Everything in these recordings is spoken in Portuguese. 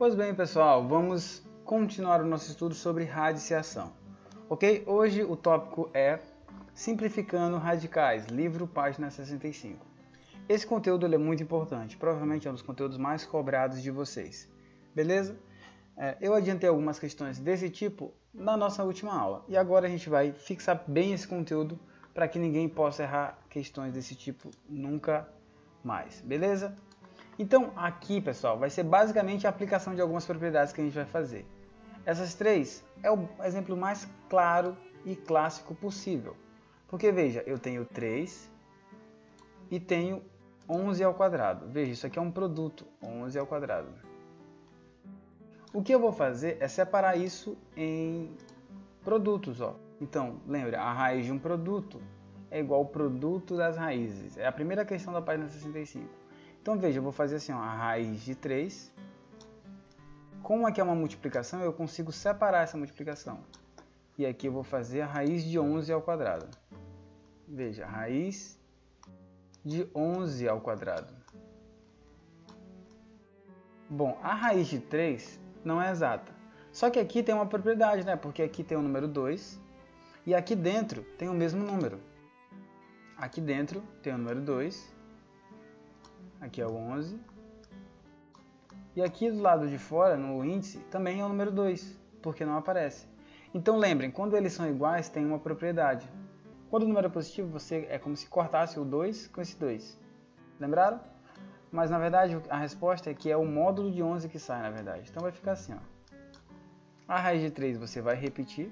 Pois bem, pessoal, vamos continuar o nosso estudo sobre radiciação. Ok? Hoje o tópico é Simplificando Radicais, livro, página 65. Esse conteúdo é muito importante, provavelmente é um dos conteúdos mais cobrados de vocês. Beleza? Eu adiantei algumas questões desse tipo na nossa última aula. E agora a gente vai fixar bem esse conteúdo para que ninguém possa errar questões desse tipo nunca mais. Beleza? Então aqui, pessoal, vai ser basicamente a aplicação de algumas propriedades que a gente vai fazer. Essas três é o exemplo mais claro e clássico possível. Porque veja, eu tenho 3 e tenho 11 ao quadrado. Veja, isso aqui é um produto, 11 ao quadrado. O que eu vou fazer é separar isso em produtos. Ó. Então, lembra, a raiz de um produto é igual ao produto das raízes. É a primeira questão da página 65. Então, veja, eu vou fazer assim, ó, a raiz de 3. Como aqui é uma multiplicação, eu consigo separar essa multiplicação. E aqui eu vou fazer a raiz de 11 ao quadrado. Veja, raiz de 11 ao quadrado. Bom, a raiz de 3 não é exata. Só que aqui tem uma propriedade, né? Porque aqui tem o número 2 e aqui dentro tem o mesmo número. Aqui dentro tem o número 2, aqui é o 11. E aqui do lado de fora, no índice, também é o número 2, porque não aparece. Então lembrem, quando eles são iguais, tem uma propriedade. Quando o número é positivo, é como se cortasse o 2 com esse 2. Lembraram? Mas na verdade a resposta é que é o módulo de 11 que sai, na verdade. Então vai ficar assim, ó. A raiz de 3 você vai repetir.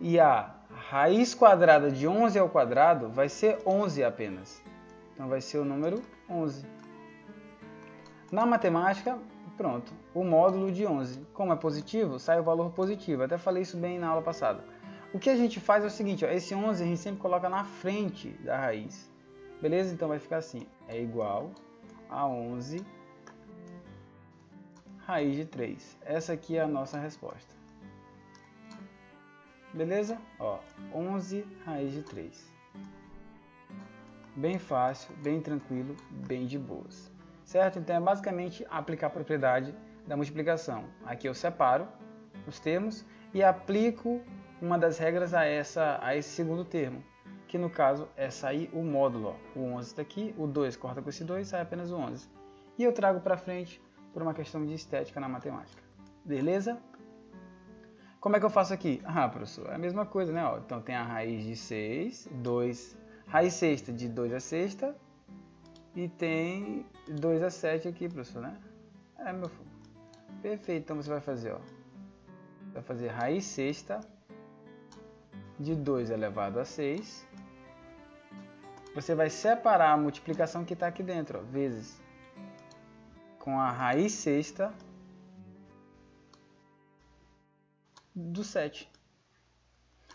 E a raiz quadrada de 11 ao quadrado vai ser 11 apenas. Então vai ser o número 11. Na matemática, pronto, o módulo de 11. Como é positivo, sai o valor positivo. Até falei isso bem na aula passada. O que a gente faz é o seguinte, ó, esse 11 a gente sempre coloca na frente da raiz. Beleza? Então vai ficar assim, é igual a 11 raiz de 3. Essa aqui é a nossa resposta. Beleza? Ó, 11 raiz de 3. Bem fácil, bem tranquilo, bem de boas. Certo? Então é basicamente aplicar a propriedade da multiplicação. Aqui eu separo os termos e aplico uma das regras a esse segundo termo, que no caso é sair o módulo. Ó. O 11 está aqui, o 2 corta com esse 2, sai apenas o 11. E eu trago para frente por uma questão de estética na matemática. Beleza? Como é que eu faço aqui? Ah, professor, é a mesma coisa, né? Ó, então tem a raiz de 6, 2, raiz sexta de 2 a sexta, e tem 2 a 7 aqui, professor, né? É, meu filho. Perfeito, então você vai fazer, ó. Vai fazer raiz sexta de 2 elevado a 6. Você vai separar a multiplicação que está aqui dentro, ó, vezes com a raiz sexta do 7.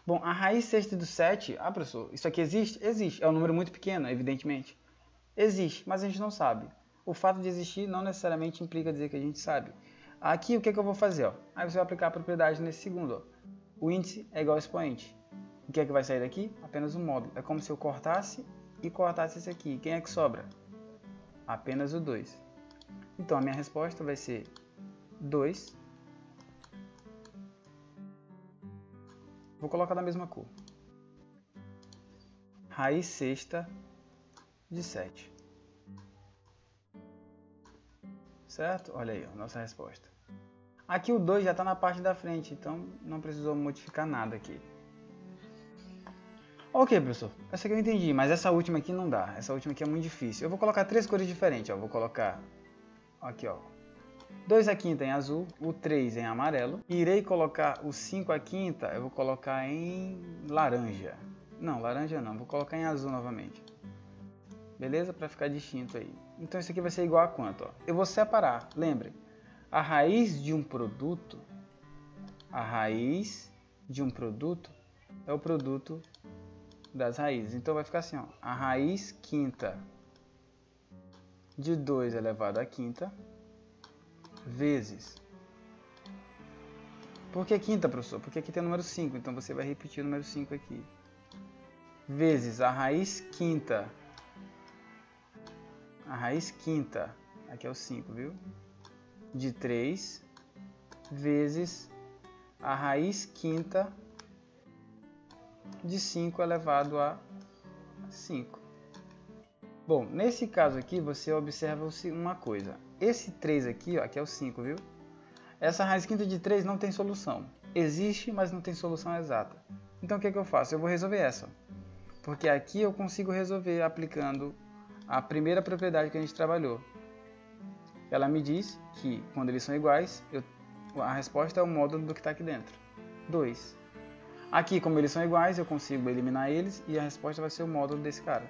Bom, a raiz sexta do 7, ah, professor, isso aqui existe? Existe. É um número muito pequeno, evidentemente. Existe, mas a gente não sabe. O fato de existir não necessariamente implica dizer que a gente sabe. Aqui, o que eu vou fazer? Ó? Aí você vai aplicar a propriedade nesse segundo. Ó. O índice é igual ao expoente. O que é que vai sair daqui? Apenas um módulo. É como se eu cortasse e cortasse esse aqui. Quem é que sobra? Apenas o 2. Então, a minha resposta vai ser 2. Vou colocar na mesma cor. Raiz sexta de 7. Certo? Olha aí, ó, nossa resposta. Aqui o 2 já está na parte da frente, então não precisou modificar nada aqui. Ok, professor, essa aqui eu entendi, mas essa última aqui não dá. Essa última aqui é muito difícil. Eu vou colocar 3 cores diferentes. Ó. Vou colocar aqui, ó, 2 a quinta em azul, o 3 em amarelo. Irei colocar o 5 a quinta, eu vou colocar em laranja. Não, laranja não, vou colocar em azul novamente. Beleza? Para ficar distinto aí. Então isso aqui vai ser igual a quanto? Ó? Eu vou separar, lembrem. A raiz de um produto, é o produto das raízes. Então vai ficar assim, ó, a raiz quinta de 2 elevado a quinta vezes. Por que quinta, professor? Porque aqui tem o número 5, então você vai repetir o número 5 aqui. Vezes a raiz quinta. A raiz quinta, aqui é o 5, viu? de 3 vezes a raiz quinta de 5 elevado a 5. Bom, nesse caso aqui, você observa uma coisa. Esse 3 aqui, ó, aqui é o 5, viu? Essa raiz quinta de 3 não tem solução. Existe, mas não tem solução exata. Então, o que eu faço? Eu vou resolver essa. Porque aqui eu consigo resolver aplicando a primeira propriedade que a gente trabalhou. Ela me diz que, quando eles são iguais, a resposta é o módulo do que está aqui dentro. 2. Aqui, como eles são iguais, eu consigo eliminar eles e a resposta vai ser o módulo desse cara.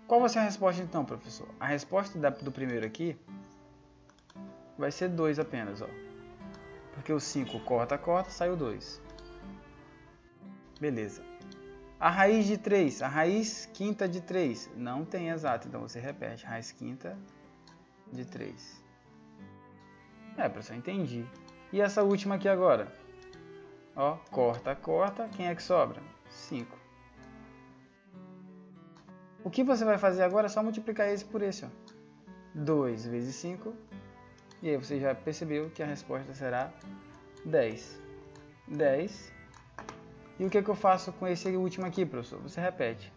Qual vai ser a resposta então, professor? A resposta do primeiro aqui vai ser 2 apenas, ó. Porque o 5 corta, sai o 2. Beleza. A raiz de 3, a raiz quinta de 3, não tem exato, então você repete, raiz quinta de 3. Professor, entendi. E essa última aqui agora? Ó, corta, quem é que sobra? 5. O que você vai fazer agora é só multiplicar esse por esse, ó. 2 vezes 5, e aí você já percebeu que a resposta será 10. 10. E o que eu faço com esse último aqui, professor? Você repete.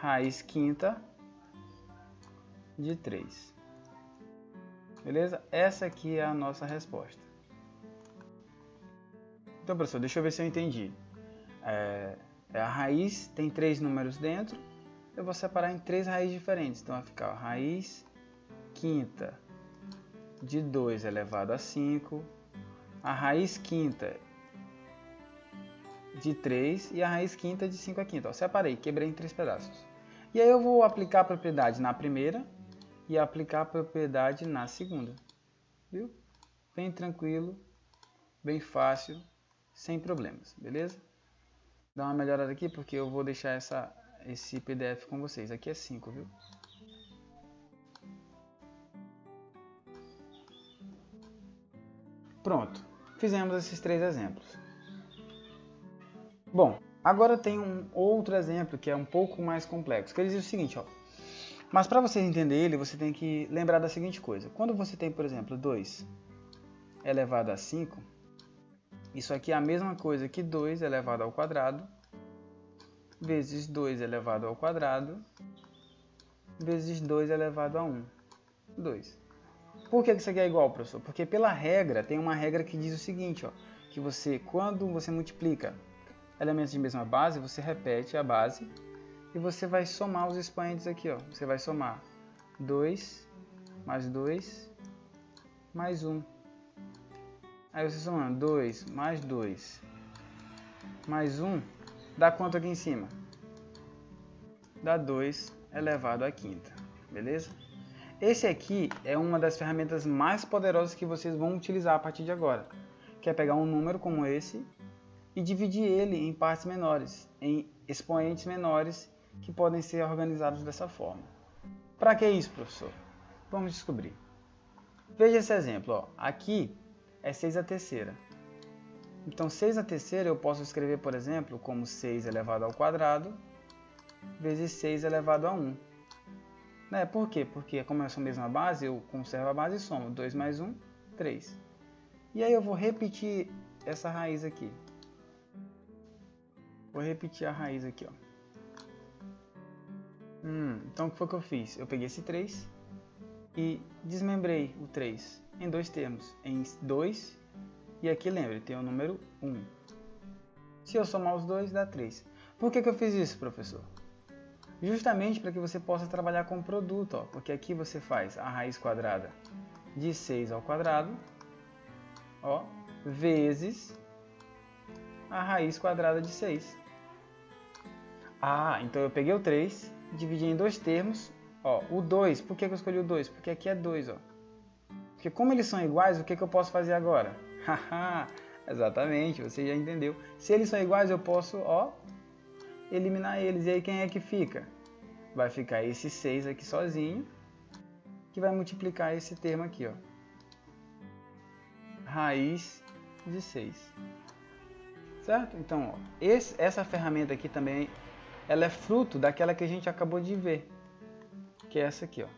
Raiz quinta de 3. Beleza? Essa aqui é a nossa resposta. Então, professor, deixa eu ver se eu entendi. A raiz tem 3 números dentro. Eu vou separar em 3 raízes diferentes. Então, vai ficar a raiz quinta de 2 elevado a 5. A raiz quinta de 3 e a raiz quinta de 5 a quinta. Ó, separei, quebrei em 3 pedaços. E aí eu vou aplicar a propriedade na primeira e aplicar a propriedade na segunda. Viu? Bem tranquilo, bem fácil, sem problemas, beleza? Dá uma melhorada aqui porque eu vou deixar esse PDF com vocês. Aqui é 5, viu? Pronto, fizemos esses 3 exemplos. Bom, agora tem um outro exemplo que é um pouco mais complexo, que ele diz o seguinte, ó. Mas para vocês entenderem ele, você tem que lembrar da seguinte coisa. Quando você tem, por exemplo, 2 elevado a 5, isso aqui é a mesma coisa que 2 elevado ao quadrado, vezes 2 elevado ao quadrado, vezes 2 elevado a 1. 2. Por que isso aqui é igual, professor? Porque pela regra, tem uma regra que diz o seguinte, ó, que quando você multiplica elementos de mesma base, você repete a base e você vai somar os expoentes aqui, ó. Você vai somar 2 mais 2 mais 1. Aí você somando 2 mais 2 mais 1, dá quanto aqui em cima? Dá 2 elevado à quinta, beleza? Esse aqui é uma das ferramentas mais poderosas que vocês vão utilizar a partir de agora, que é pegar um número como esse e dividir ele em partes menores, em expoentes menores que podem ser organizados dessa forma. Para que isso, professor? Vamos descobrir. Veja esse exemplo, ó. Aqui é 6 a terceira. Então 6 a terceira eu posso escrever, por exemplo, como 6 elevado ao quadrado vezes 6 elevado a 1. Por quê? Porque como é a mesma base, eu conservo a base e somo. 2 mais 1, 3. E aí eu vou repetir essa raiz aqui. Vou repetir a raiz aqui, ó. Então o que foi que eu fiz? Eu peguei esse 3 e desmembrei o 3 em 2 termos. Em 2 e aqui, lembre, tem o número 1. Se eu somar os dois, dá 3. Por que eu fiz isso, professor? Justamente para que você possa trabalhar com produto, ó, porque aqui você faz a raiz quadrada de 6 ao quadrado, ó, vezes a raiz quadrada de 6. Então eu peguei o 3, dividi em 2 termos, ó, o 2, por que eu escolhi o 2? Porque aqui é 2, ó. Porque como eles são iguais, o que eu posso fazer agora? Haha, exatamente, você já entendeu. Se eles são iguais, eu posso, ó, eliminar eles. E aí quem é que fica? Vai ficar esse 6 aqui sozinho, que vai multiplicar esse termo aqui, ó. Raiz de 6. Certo? Então, ó, essa ferramenta aqui também, ela é fruto daquela que a gente acabou de ver, que é essa aqui, ó.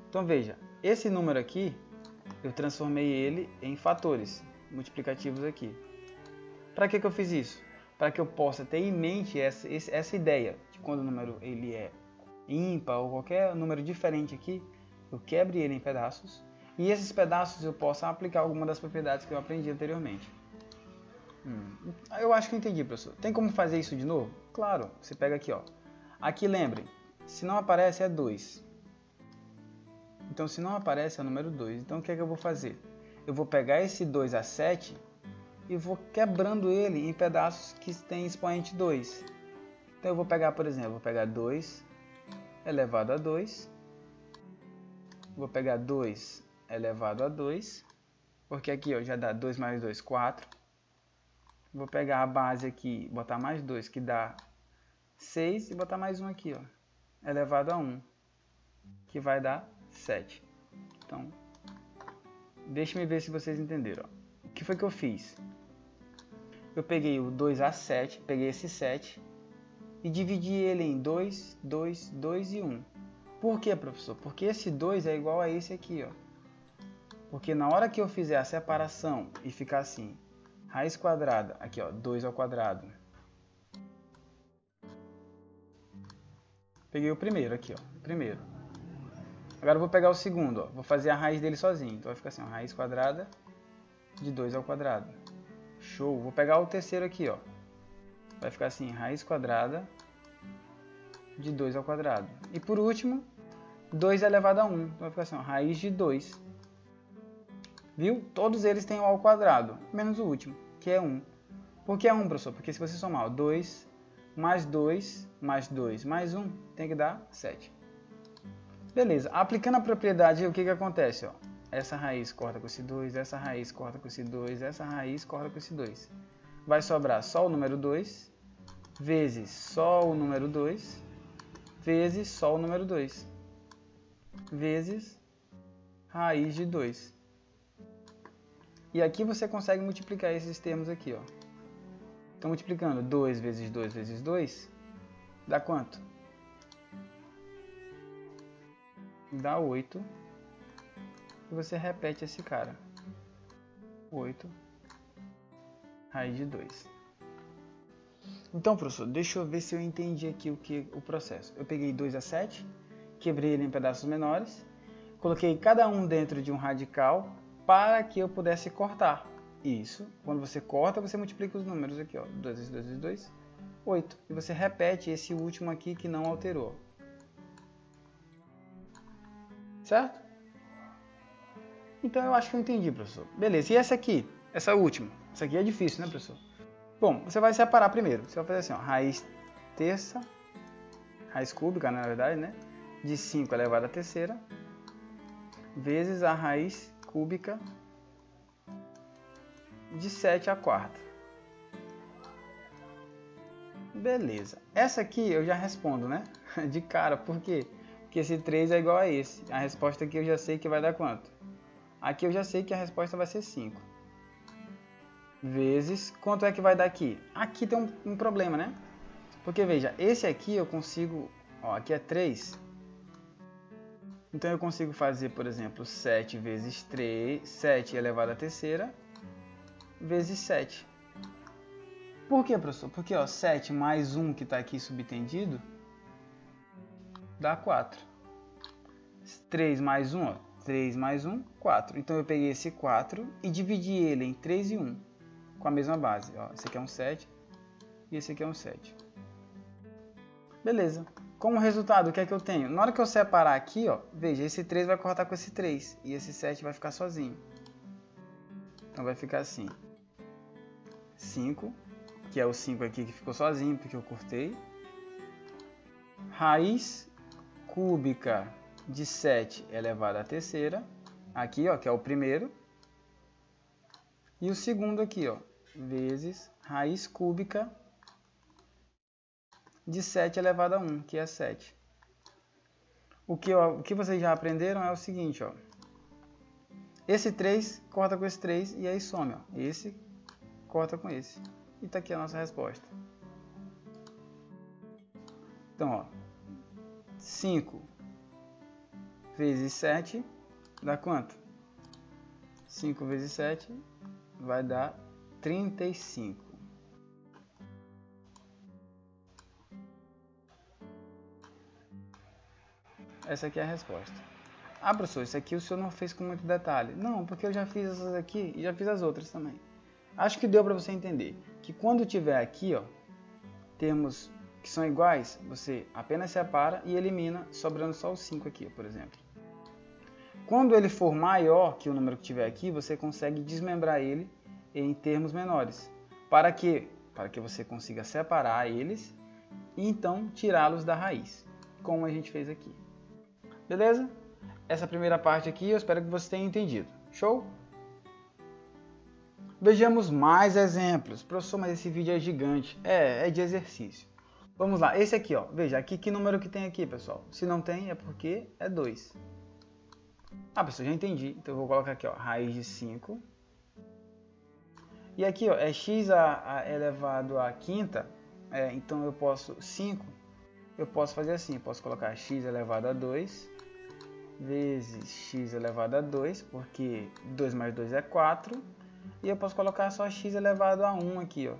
Então veja, esse número aqui eu transformei ele em fatores multiplicativos aqui. Para que eu fiz isso? Para que eu possa ter em mente essa ideia de quando o número ele é ímpar ou qualquer número diferente aqui, eu quebre ele em pedaços e esses pedaços eu possa aplicar alguma das propriedades que eu aprendi anteriormente. Eu acho que eu entendi, professor. Tem como fazer isso de novo? Claro, você pega aqui, ó. Aqui lembre, se não aparece é 2. Então se não aparece é o número 2. Então o que é que eu vou fazer? Eu vou pegar esse 2 a 7 e vou quebrando ele em pedaços que tem expoente 2. Então eu vou pegar, por exemplo, vou pegar 2 elevado a 2. Vou pegar 2 elevado a 2, porque aqui ó, já dá 2 mais 2, 4. Vou pegar a base aqui, botar mais 2, que dá 6, e botar mais um aqui, ó, elevado a 1, que vai dar 7. Então, deixe-me ver se vocês entenderam. Ó. O que foi que eu fiz? Eu peguei o 2 a 7, peguei esse 7 e dividi ele em 2, 2, 2 e 1. Por quê, professor? Porque esse 2 é igual a esse aqui, ó. Porque na hora que eu fizer a separação e ficar assim, raiz quadrada, aqui ó, 2 ao quadrado. Peguei o primeiro aqui, ó, o primeiro. Agora eu vou pegar o segundo, ó, vou fazer a raiz dele sozinho. Então vai ficar assim, ó, raiz quadrada de 2 ao quadrado. Show! Vou pegar o terceiro aqui, ó. Vai ficar assim, raiz quadrada de 2 ao quadrado. E por último, 2 elevado a 1. Então vai ficar assim, ó, raiz de 2. Viu? Todos eles têm o ao quadrado, menos o último, que é 1. Por que é 1, professor? Porque se você somar 2 mais 2 mais 2 mais 1, tem que dar 7. Beleza. Aplicando a propriedade, o que acontece? Ó? Essa raiz corta com esse 2, essa raiz corta com esse 2, essa raiz corta com esse 2. Vai sobrar só o número 2, vezes só o número 2, vezes só o número 2, vezes raiz de 2. E aqui você consegue multiplicar esses termos aqui, ó. Então, multiplicando 2 vezes 2 vezes 2, dá quanto? Dá 8. E você repete esse cara. 8 raiz de 2. Então, professor, deixa eu ver se eu entendi aqui o processo. Eu peguei 2 a 7, quebrei ele em pedaços menores, coloquei cada um dentro de um radical para que eu pudesse cortar. Isso, quando você corta, você multiplica os números aqui, ó. 2 vezes 2 vezes 2, 8. E você repete esse último aqui que não alterou. Certo? Então eu acho que eu entendi, professor. Beleza, e essa aqui? Essa última? Essa aqui é difícil, né, professor? Bom, você vai separar primeiro. Você vai fazer assim, ó, raiz terça, raiz cúbica, na verdade, né? De 5 elevado à terceira, vezes a raiz cúbica de 7 à quarta. Beleza. Essa aqui eu já respondo, né? De cara, por quê? Porque esse 3 é igual a esse. A resposta aqui eu já sei que vai dar quanto? Aqui eu já sei que a resposta vai ser 5. Vezes, quanto é que vai dar aqui? Aqui tem um problema, né? Porque veja, esse aqui eu consigo, ó, aqui é 3. Então eu consigo fazer, por exemplo, 7 vezes 3, 7 elevado à terceira, vezes 7. Por quê, professor? Porque ó, 7 mais 1 que está aqui subtendido, dá 4. 3 mais 1, ó, 3 mais 1, 4. Então eu peguei esse 4 e dividi ele em 3 e 1, com a mesma base. Ó, esse aqui é um 7 e esse aqui é um 7. Beleza. Como resultado, o que é que eu tenho? Na hora que eu separar aqui, ó, veja, esse 3 vai cortar com esse 3 e esse 7 vai ficar sozinho. Então vai ficar assim. 5, que é o 5 aqui que ficou sozinho porque eu cortei. Raiz cúbica de 7 elevado à terceira. Aqui, ó, que é o primeiro. E o segundo aqui, ó, vezes raiz cúbica de 7 elevado a 1, que é 7. O que vocês já aprenderam é o seguinte, ó. Esse 3 corta com esse 3 e aí some, ó. Esse corta com esse. E tá aqui a nossa resposta. Então, ó. 5 vezes 7 dá quanto? 5 vezes 7 vai dar 35. Essa aqui é a resposta. Ah, professor, isso aqui o senhor não fez com muito detalhe. Não, porque eu já fiz essas aqui e já fiz as outras também. Acho que deu para você entender que quando tiver aqui, ó, termos que são iguais, você apenas separa e elimina, sobrando só os 5 aqui, por exemplo. Quando ele for maior que o número que tiver aqui, você consegue desmembrar ele em termos menores. Para quê? Para que você consiga separar eles e então tirá-los da raiz, como a gente fez aqui. Beleza? Essa primeira parte aqui eu espero que você tenha entendido. Show? Vejamos mais exemplos. Professor, mas esse vídeo é gigante. É de exercício. Vamos lá. Esse aqui, ó. Veja, aqui que número que tem aqui, pessoal? Se não tem, é porque é 2. Ah, pessoal, já entendi. Então eu vou colocar aqui, ó, raiz de 5. E aqui, ó, é x elevado à quinta. Então eu posso, 5, eu posso fazer assim. Eu posso colocar x elevado a 2 vezes x elevado a 2, porque 2 mais 2 é 4. E eu posso colocar só x elevado a 1 aqui, ó.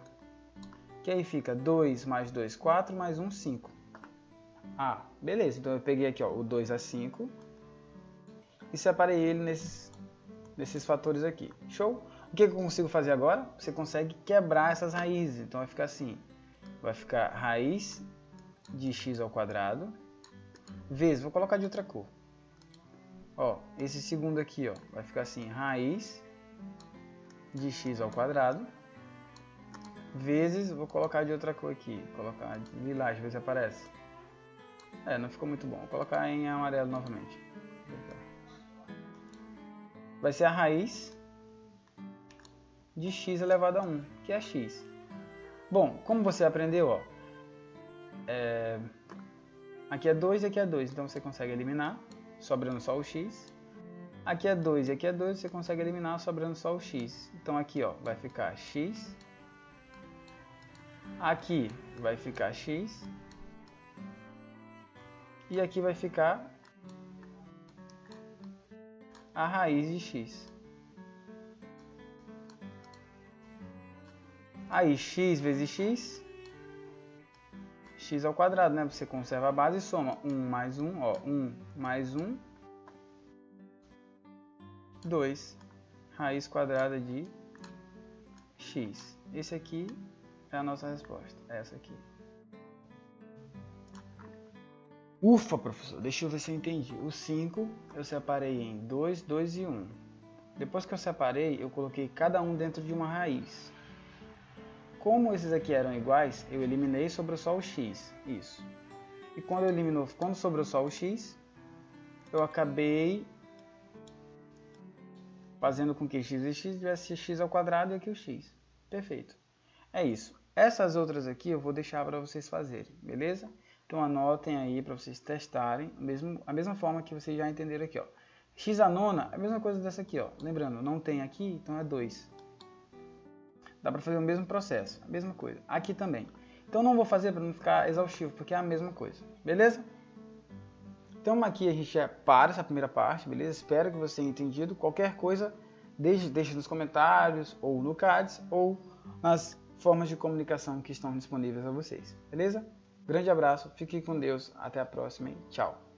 Que aí fica 2 mais 2, 4, mais 1, 5. Ah, beleza. Então eu peguei aqui, ó, o 2 a 5 e separei ele nesses fatores aqui. Show? O que eu consigo fazer agora? Você consegue quebrar essas raízes. Então vai ficar assim. Vai ficar raiz de x ao quadrado vezes, vou colocar de outra cor. Ó, esse segundo aqui, ó, vai ficar assim, raiz de x ao quadrado vezes, vou colocar de outra cor aqui, vou colocar de lilás, ver se aparece. Não ficou muito bom, vou colocar em amarelo novamente. Vai ser a raiz de x elevado a 1, que é x. Bom, como você aprendeu, ó, aqui é 2 e aqui é 2, então você consegue eliminar, sobrando só o x. Aqui é 2 e aqui é 2, você consegue eliminar, sobrando só o x. Então aqui, ó, vai ficar x. Aqui vai ficar x. E aqui vai ficar a raiz de x. Aí x vezes x, x ao quadrado, né? Você conserva a base e soma 1 mais 1, ó, 1 mais 1, 2, raiz quadrada de x. Esse aqui é a nossa resposta, essa aqui. Ufa, professor, deixa eu ver se eu entendi. O 5 eu separei em 2, 2 e 1. Depois que eu separei, eu coloquei cada um dentro de uma raiz. Como esses aqui eram iguais, eu eliminei e sobrou só o x. Isso. E quando sobrou só o x, eu acabei fazendo com que x e x tivesse x ao quadrado e aqui o x. Perfeito. É isso. Essas outras aqui eu vou deixar para vocês fazerem, beleza? Então anotem aí para vocês testarem, a mesma forma que vocês já entenderam aqui, ó. X a nona é a mesma coisa dessa aqui, ó. Lembrando, não tem aqui, então é 2. Dá para fazer o mesmo processo, a mesma coisa. Aqui também. Então não vou fazer para não ficar exaustivo, porque é a mesma coisa. Beleza? Então aqui a gente já para essa primeira parte, beleza? Espero que você tenha entendido. Qualquer coisa, deixe nos comentários, ou no CADS, ou nas formas de comunicação que estão disponíveis a vocês. Beleza? Grande abraço, fique com Deus, até a próxima e tchau!